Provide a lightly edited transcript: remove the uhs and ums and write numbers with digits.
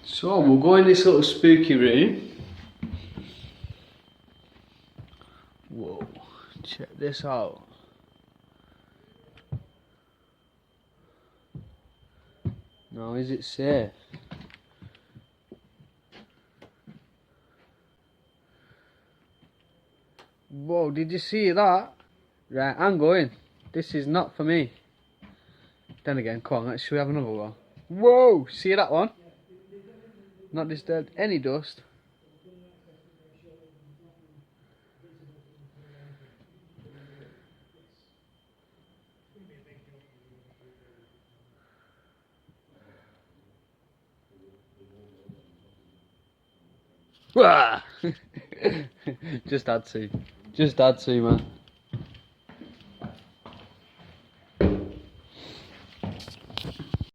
So we'll go in this little spooky room. Whoa, check this out. Now, is it safe? Whoa, did you see that? Right, I'm going. This is not for me. Then again, come on, should we have another one? Whoa, see that one? Not disturbed any dust. Just had to, man.